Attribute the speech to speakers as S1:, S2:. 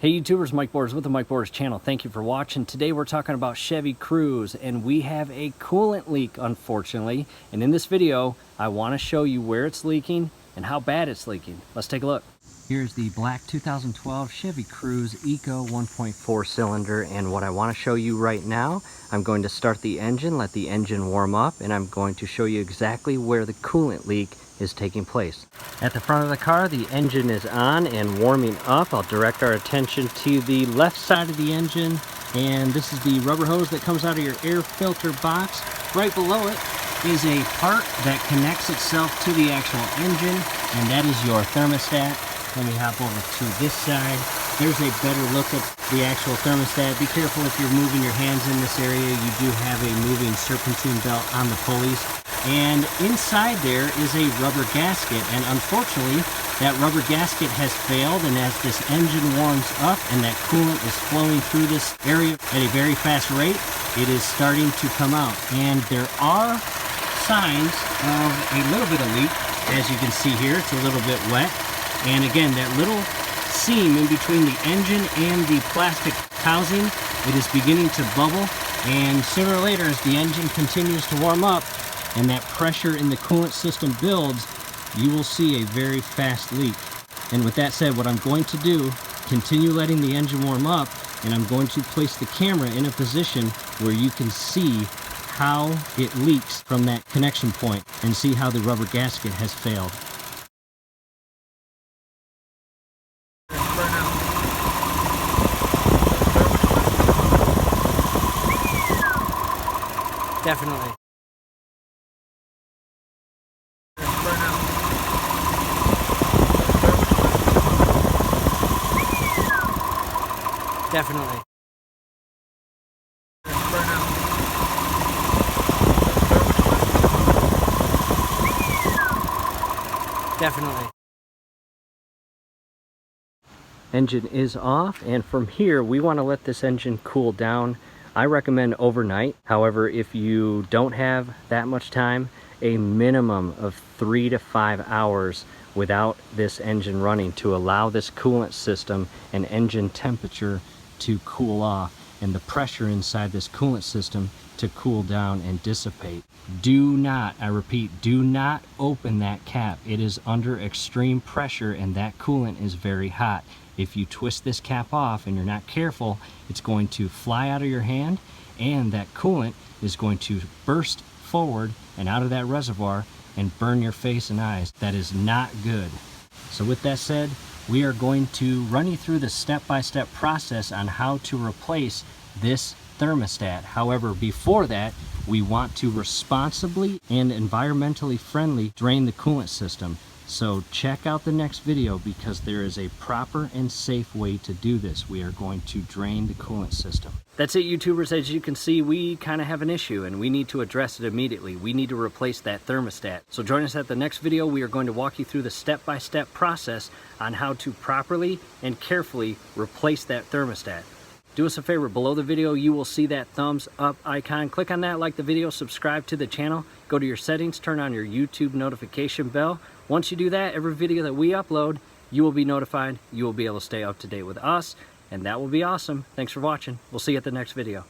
S1: Hey YouTubers, Mike Borders with the Mike Borders channel. Thank you for watching. Today we're talking about Chevy Cruze, and we have a coolant leak, unfortunately. And in this video, I want to show you where it's leaking and how bad it's leaking. Let's take a look. Here's the black 2012 Chevy Cruze Eco 1.4 cylinder, and what I want to show you right now, I'm going to start the engine, let the engine warm up, and I'm going to show you exactly where the coolant leak is taking place. At the front of the car, the engine is on and warming up. I'll direct our attention to the left side of the engine, and this is the rubber hose that comes out of your air filter box. Right below it is a part that connects itself to the actual engine, and that is your thermostat. Let me hop over to this side. There's a better look at the actual thermostat. Be careful if you're moving your hands in this area. You do have a moving serpentine belt on the pulleys. And inside there is a rubber gasket, and unfortunately that rubber gasket has failed, and as this engine warms up and that coolant is flowing through this area at a very fast rate, it is starting to come out. And there are signs of a little bit of leak. As you can see here, it's a little bit wet. And again, that little seam in between the engine and the plastic housing, it is beginning to bubble, and sooner or later as the engine continues to warm up and that pressure in the coolant system builds, you will see a very fast leak. And with that said, what I'm going to do, continue letting the engine warm up, and I'm going to place the camera in a position where you can see how it leaks from that connection point and see how the rubber gasket has failed. Definitely. Definitely. Definitely. Engine is off, and from here we want to let this engine cool down. I recommend overnight. However, if you don't have that much time, a minimum of 3 to 5 hours without this engine running to allow this coolant system and engine temperature to cool off and the pressure inside this coolant system to cool down and dissipate. Do not, I repeat, do not open that cap. It is under extreme pressure and that coolant is very hot. If you twist this cap off and you're not careful, it's going to fly out of your hand, and that coolant is going to burst forward and out of that reservoir and burn your face and eyes. That is not good. So with that said, we are going to run you through the step-by-step process on how to replace this thermostat. However, before that, we want to responsibly and environmentally friendly drain the coolant system. So check out the next video, because there is a proper and safe way to do this. We are going to drain the coolant system. That's it, YouTubers. As you can see, we kind of have an issue and we need to address it immediately. We need to replace that thermostat. So join us at the next video. We are going to walk you through the step-by-step process on how to properly and carefully replace that thermostat. Do us a favor, below the video you will see that thumbs up icon. Click on that, like the video, subscribe to the channel, go to your settings, turn on your YouTube notification bell. Once you do that, every video that we upload, you will be notified. You will be able to stay up to date with us, and that will be awesome. Thanks for watching. We'll see you at the next video.